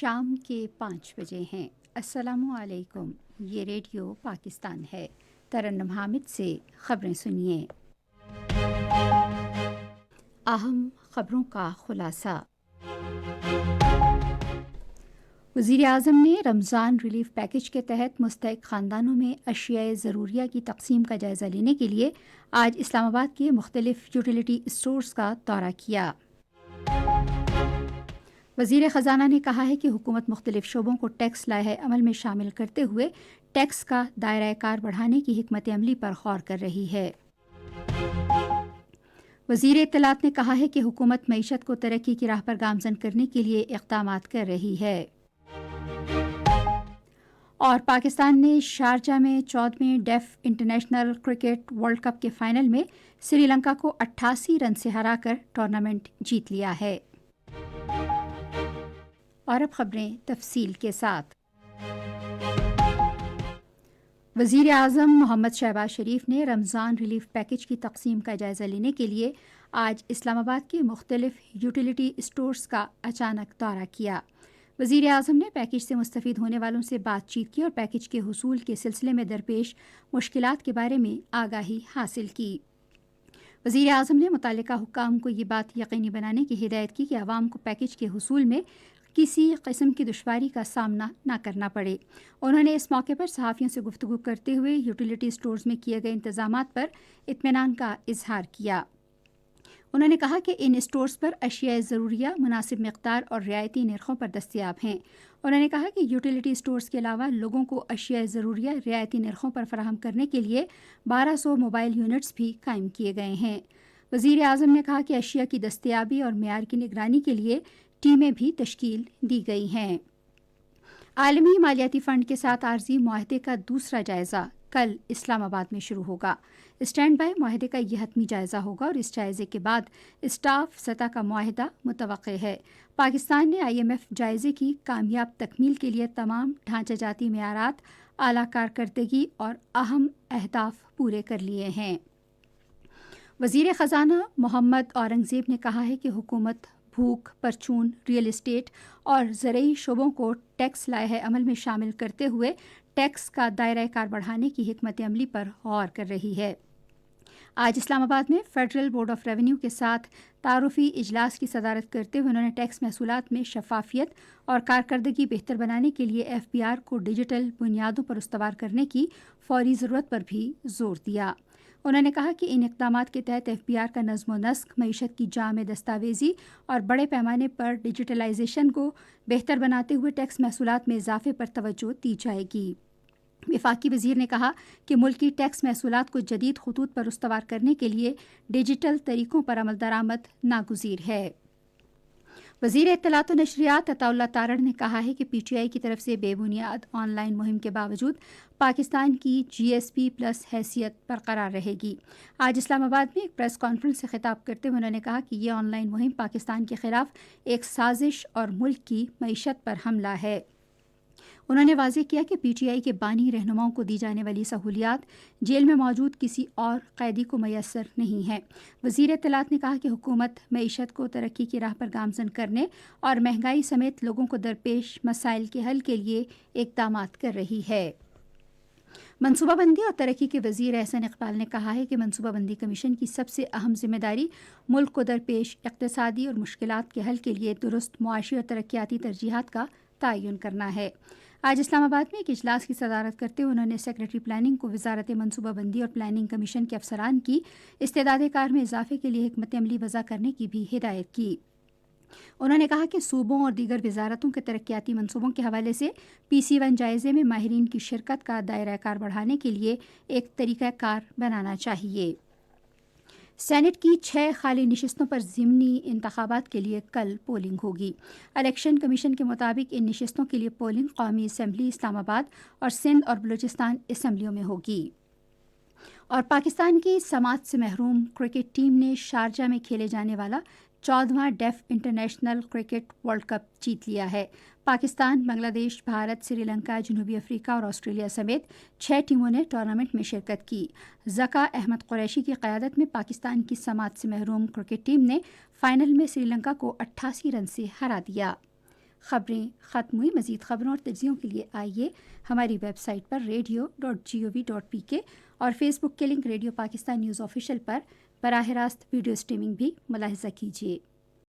شام کے 5 بجے ہیں۔ السلام علیکم، یہ ریڈیو پاکستان ہے۔ ترنم حامد سے خبریں سنیے۔ اہم خبروں کا خلاصہ۔ وزیر اعظم نے رمضان ریلیف پیکج کے تحت مستحق خاندانوں میں اشیاء ضروریہ کی تقسیم کا جائزہ لینے کے لیے آج اسلام آباد کے مختلف یوٹیلیٹی اسٹورز کا دورہ کیا۔ وزیر خزانہ نے کہا ہے کہ حکومت مختلف شعبوں کو ٹیکس لائحہ عمل میں شامل کرتے ہوئے ٹیکس کا دائرہ کار بڑھانے کی حکمت عملی پر غور کر رہی ہے۔ وزیر اطلاعات نے کہا ہے کہ حکومت معیشت کو ترقی کی راہ پر گامزن کرنے کے لیے اقدامات کر رہی ہے۔ اور پاکستان نے شارجہ میں 14ویں ڈیف انٹرنیشنل کرکٹ ورلڈ کپ کے فائنل میں سری لنکا کو 88 رن سے ہرا کر ٹورنامنٹ جیت لیا ہے۔ اور اب خبریں تفصیل کے ساتھ۔ وزیر اعظم محمد شہباز شریف نے رمضان ریلیف پیکج کی تقسیم کا جائزہ لینے کے لیے آج اسلام آباد کے مختلف یوٹیلیٹی اسٹورز کا اچانک دورہ کیا۔ وزیر اعظم نے پیکج سے مستفید ہونے والوں سے بات چیت کی اور پیکج کے حصول کے سلسلے میں درپیش مشکلات کے بارے میں آگاہی حاصل کی۔ وزیر اعظم نے متعلقہ حکام کو یہ بات یقینی بنانے کی ہدایت کی کہ عوام کو پیکج کے حصول میں کسی قسم کی دشواری کا سامنا نہ کرنا پڑے۔ انہوں نے اس موقع پر صحافیوں سے گفتگو کرتے ہوئے یوٹیلیٹی اسٹورز میں کیے گئے انتظامات پر اطمینان کا اظہار کیا۔ انہوں نے کہا کہ ان اسٹورز پر اشیاء ضروریہ مناسب مقدار اور رعایتی نرخوں پر دستیاب ہیں۔ انہوں نے کہا کہ یوٹیلیٹی اسٹورز کے علاوہ لوگوں کو اشیاء ضروریہ رعایتی نرخوں پر فراہم کرنے کے لیے 1200 موبائل یونٹس بھی قائم کیے گئے ہیں۔ وزیر اعظم نے کہا کہ اشیاء کی دستیابی اور معیار کی نگرانی کے لیے ٹیمیں بھی تشکیل دی گئی ہیں۔ عالمی مالیاتی فنڈ کے ساتھ عارضی معاہدے کا دوسرا جائزہ کل اسلام آباد میں شروع ہوگا۔ اسٹینڈ بائی معاہدے کا یہ حتمی جائزہ ہوگا اور اس جائزے کے بعد اسٹاف سطح کا معاہدہ متوقع ہے۔ پاکستان نے IMF جائزے کی کامیاب تکمیل کے لیے تمام ڈھانچہ جاتی معیارات، اعلیٰ کارکردگی اور اہم اہداف پورے کر لیے ہیں۔ وزیر خزانہ محمد اورنگزیب نے کہا ہے کہ حکومت بھوک، پرچون، ریئل اسٹیٹ اور زرعی شعبوں کو ٹیکس لائحہ عمل میں شامل کرتے ہوئے ٹیکس کا دائرہ کار بڑھانے کی حکمت عملی پر غور کر رہی ہے۔ آج اسلام آباد میں فیڈرل بورڈ آف ریونیو کے ساتھ تعارفی اجلاس کی صدارت کرتے ہوئے انہوں نے ٹیکس محصولات میں شفافیت اور کارکردگی بہتر بنانے کے لیے FBR کو ڈیجیٹل بنیادوں پر استوار کرنے کی فوری ضرورت پر بھی زور دیا۔ انہوں نے کہا کہ ان اقدامات کے تحت FBR کا نظم و نسق، معیشت کی جامع دستاویزی اور بڑے پیمانے پر ڈیجیٹلائزیشن کو بہتر بناتے ہوئے ٹیکس محصولات میں اضافے پر توجہ دی جائے گی۔ وفاقی وزیر نے کہا کہ ملکی ٹیکس محصولات کو جدید خطوط پر استوار کرنے کے لیے ڈیجیٹل طریقوں پر عمل درآمد ناگزیر ہے۔ وزیر اطلاعات و نشریات عطا اللہ تارڑ نے کہا ہے کہ PTI کی طرف سے بے بنیاد آن لائن مہم کے باوجود پاکستان کی GSP+ حیثیت برقرار رہے گی۔ آج اسلام آباد میں ایک پریس کانفرنس سے خطاب کرتے ہوئے انہوں نے کہا کہ یہ آن لائن مہم پاکستان کے خلاف ایک سازش اور ملک کی معیشت پر حملہ ہے۔ انہوں نے واضح کیا کہ PTI کے بانی رہنماؤں کو دی جانے والی سہولیات جیل میں موجود کسی اور قیدی کو میسر نہیں ہیں۔ وزیر اطلاعات نے کہا کہ حکومت معیشت کو ترقی کی راہ پر گامزن کرنے اور مہنگائی سمیت لوگوں کو درپیش مسائل کے حل کے لیے اقدامات کر رہی ہے۔ منصوبہ بندی اور ترقی کے وزیر احسن اقبال نے کہا ہے کہ منصوبہ بندی کمیشن کی سب سے اہم ذمہ داری ملک کو درپیش اقتصادی اور مشکلات کے حل کے لیے درست معاشی اور ترقیاتی ترجیحات کا تعین کرنا ہے۔ آج اسلام آباد میں ایک اجلاس کی صدارت کرتے ہوئے انہوں نے سیکریٹری پلاننگ کو وزارت منصوبہ بندی اور پلاننگ کمیشن کے افسران کی استعداد کار میں اضافے کے لیے حکمت عملی وضع کرنے کی بھی ہدایت کی۔ انہوں نے کہا کہ صوبوں اور دیگر وزارتوں کے ترقیاتی منصوبوں کے حوالے سے PC1 جائزے میں ماہرین کی شرکت کا دائرہ کار بڑھانے کے لیے ایک طریقہ کار بنانا چاہیے۔ سینٹ کی 6 خالی نشستوں پر ضمنی انتخابات کے لیے کل پولنگ ہوگی۔ الیکشن کمیشن کے مطابق ان نشستوں کے لیے پولنگ قومی اسمبلی اسلام آباد اور سندھ اور بلوچستان اسمبلیوں میں ہوگی۔ اور پاکستان کی سماعت سے محروم کرکٹ ٹیم نے شارجہ میں کھیلے جانے والا 14واں ڈیف انٹرنیشنل کرکٹ ورلڈ کپ جیت لیا ہے۔ پاکستان، بنگلہ دیش، بھارت، سری لنکا، جنوبی افریقہ اور آسٹریلیا سمیت 6 ٹیموں نے ٹورنامنٹ میں شرکت کی۔ ذکا احمد قریشی کی قیادت میں پاکستان کی سماعت سے محروم کرکٹ ٹیم نے فائنل میں سری لنکا کو 88 رن سے ہرا دیا۔ خبریں ختم ہوئی. مزید خبروں اور تجزیوں کے لیے آئیے ہماری ویب سائٹ پر radio.gov.pk اور فیس بک کے link radio Pakistan news official پر براہ راست ویڈیو اسٹریمنگ بھی ملاحظہ کیجیے.